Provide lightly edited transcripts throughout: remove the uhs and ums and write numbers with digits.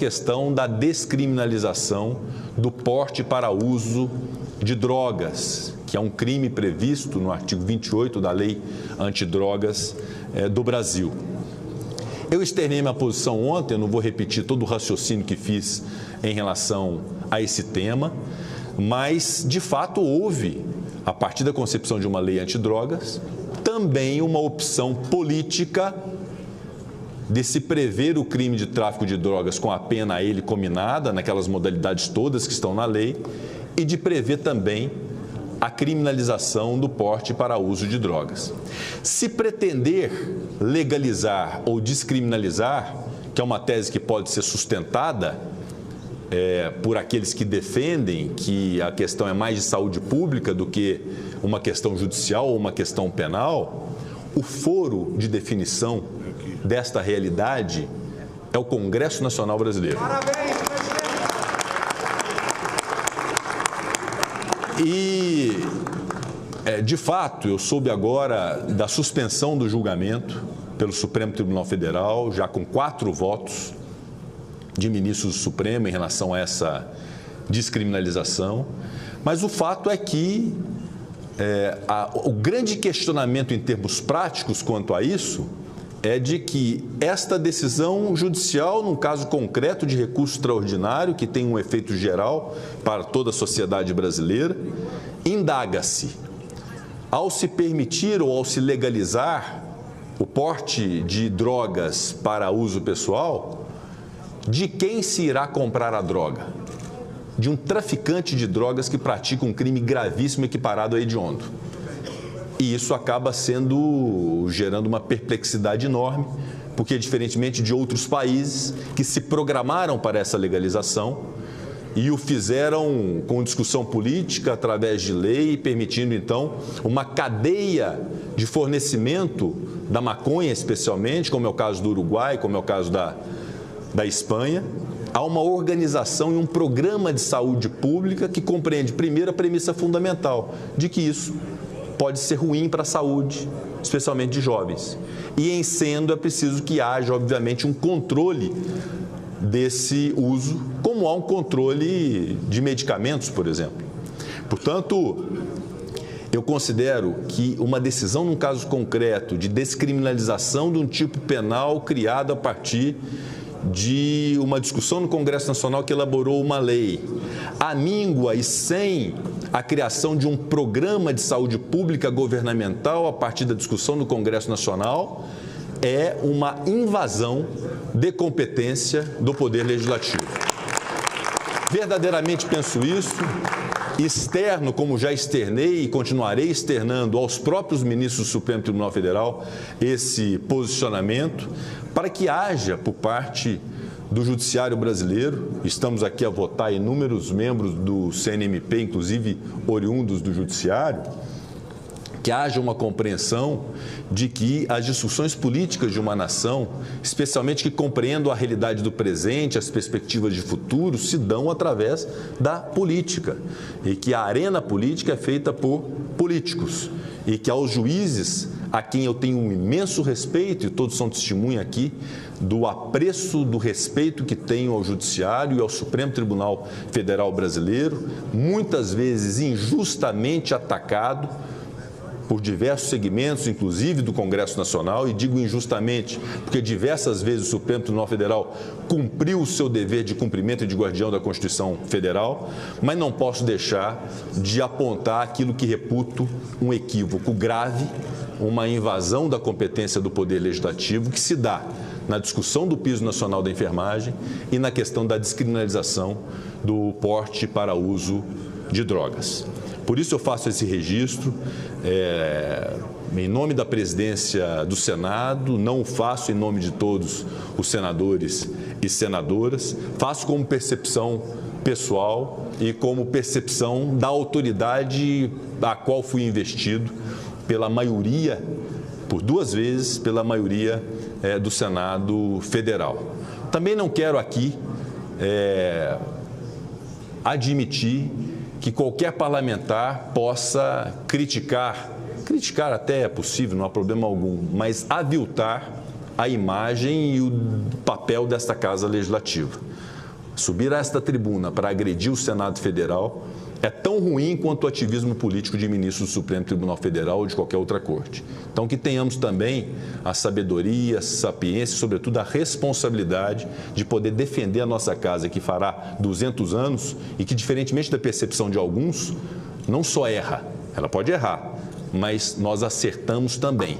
questão da descriminalização do porte para uso de drogas, que é um crime previsto no artigo 28 da Lei Antidrogas do Brasil. Eu externei minha posição ontem, eu não vou repetir todo o raciocínio que fiz em relação a esse tema, mas, de fato, houve, a partir da concepção de uma lei antidrogas, também uma opção política de se prever o crime de tráfico de drogas com a pena a ele cominada, naquelas modalidades todas que estão na lei, e de prever também a criminalização do porte para uso de drogas. Se pretender legalizar ou descriminalizar, que é uma tese que pode ser sustentada por aqueles que defendem que a questão é mais de saúde pública do que uma questão judicial ou uma questão penal, o foro de definição desta realidade é o Congresso Nacional Brasileiro. Parabéns, presidente! E, de fato, eu soube agora da suspensão do julgamento pelo Supremo Tribunal Federal, já com 4 votos de ministros do Supremo em relação a essa descriminalização. Mas o fato é que o grande questionamento em termos práticos quanto a isso é de que esta decisão judicial, num caso concreto de recurso extraordinário, que tem um efeito geral para toda a sociedade brasileira, indaga-se, ao se permitir ou ao se legalizar o porte de drogas para uso pessoal, de quem se irá comprar a droga? De um traficante de drogas que pratica um crime gravíssimo equiparado a hediondo. E isso acaba gerando uma perplexidade enorme, porque, diferentemente de outros países que se programaram para essa legalização e o fizeram com discussão política através de lei, permitindo, então, uma cadeia de fornecimento da maconha, especialmente, como é o caso do Uruguai, como é o caso da Espanha, há uma organização e um programa de saúde pública que compreende, primeiro, a premissa fundamental de que isso pode ser ruim para a saúde, especialmente de jovens. E, em sendo, é preciso que haja, obviamente, um controle desse uso, como há um controle de medicamentos, por exemplo. Portanto, eu considero que uma decisão num caso concreto de descriminalização de um tipo penal criado a partir de uma discussão no Congresso Nacional que elaborou uma lei, amíngua e sem a criação de um programa de saúde pública governamental a partir da discussão no Congresso Nacional, é uma invasão de competência do Poder Legislativo. Verdadeiramente penso isso, externo, como já externei e continuarei externando aos próprios ministros do Supremo Tribunal Federal esse posicionamento, para que haja, por parte do Judiciário brasileiro, estamos aqui a votar inúmeros membros do CNMP, inclusive oriundos do Judiciário, que haja uma compreensão de que as discussões políticas de uma nação, especialmente que compreendam a realidade do presente, as perspectivas de futuro, se dão através da política e que a arena política é feita por políticos e que aos juízes, a quem eu tenho um imenso respeito, e todos são testemunha aqui, do apreço, do respeito que tenho ao Judiciário e ao Supremo Tribunal Federal Brasileiro, muitas vezes injustamente atacado por diversos segmentos, inclusive do Congresso Nacional, e digo injustamente porque diversas vezes o Supremo Tribunal Federal cumpriu o seu dever de cumprimento e de guardião da Constituição Federal, mas não posso deixar de apontar aquilo que reputo um equívoco grave, uma invasão da competência do Poder Legislativo que se dá na discussão do piso nacional da enfermagem e na questão da descriminalização do porte para uso de drogas. Por isso eu faço esse registro em nome da presidência do Senado, não o faço em nome de todos os senadores e senadoras, faço como percepção pessoal e como percepção da autoridade a qual fui investido pela maioria, por 2 vezes, pela maioria do Senado Federal. Também não quero aqui admitir que qualquer parlamentar possa criticar até é possível, não há problema algum, mas aviltar a imagem e o papel desta Casa Legislativa. subir a esta tribuna para agredir o Senado Federal é tão ruim quanto o ativismo político de ministros do Supremo Tribunal Federal ou de qualquer outra corte. Então, que tenhamos também a sabedoria, a sapiência e, sobretudo, a responsabilidade de poder defender a nossa casa, que fará 200 anos e que, diferentemente da percepção de alguns, não só erra, ela pode errar, mas nós acertamos também.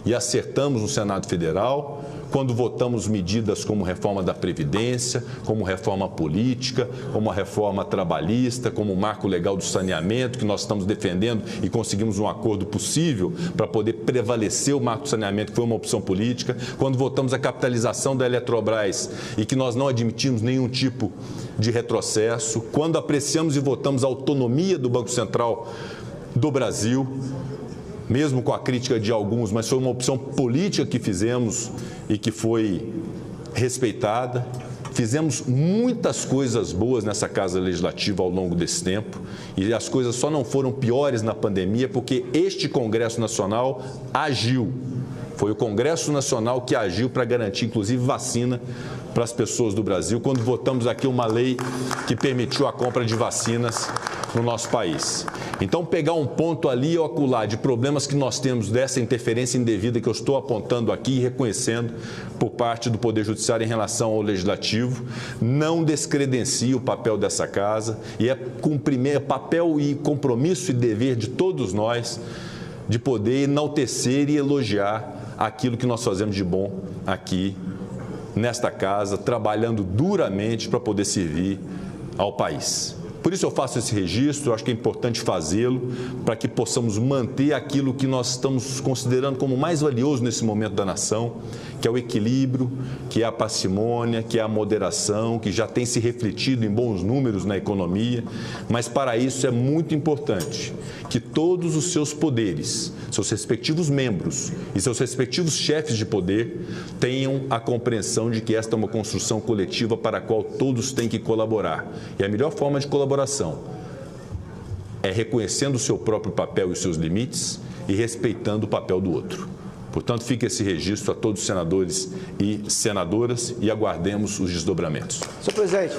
E acertamos no Senado Federal quando votamos medidas como reforma da Previdência, como reforma política, como a reforma trabalhista, como o marco legal do saneamento, que nós estamos defendendo e conseguimos um acordo possível para poder prevalecer o marco do saneamento, que foi uma opção política, quando votamos a capitalização da Eletrobras e que nós não admitimos nenhum tipo de retrocesso, quando apreciamos e votamos a autonomia do Banco Central do Brasil, mesmo com a crítica de alguns, mas foi uma opção política que fizemos e que foi respeitada. Fizemos muitas coisas boas nessa Casa Legislativa ao longo desse tempo e as coisas só não foram piores na pandemia porque este Congresso Nacional agiu. Foi o Congresso Nacional que agiu para garantir, inclusive, vacina para as pessoas do Brasil, quando votamos aqui uma lei que permitiu a compra de vacinas no nosso país. Então, pegar um ponto ali ou acolá de problemas que nós temos dessa interferência indevida que eu estou apontando aqui e reconhecendo por parte do Poder Judiciário em relação ao Legislativo, não descredencia o papel dessa casa e é cumprir papel e compromisso e dever de todos nós de poder enaltecer e elogiar aquilo que nós fazemos de bom aqui nesta casa, trabalhando duramente para poder servir ao país. Por isso eu faço esse registro, eu acho que é importante fazê-lo para que possamos manter aquilo que nós estamos considerando como mais valioso nesse momento da nação, que é o equilíbrio, que é a parcimônia, que é a moderação, que já tem se refletido em bons números na economia, mas para isso é muito importante que todos os seus poderes, seus respectivos membros e seus respectivos chefes de poder tenham a compreensão de que esta é uma construção coletiva para a qual todos têm que colaborar. E a melhor forma de colaboração é reconhecendo o seu próprio papel e os seus limites e respeitando o papel do outro. Portanto, fica esse registro a todos os senadores e senadoras e aguardemos os desdobramentos. Senhor presidente.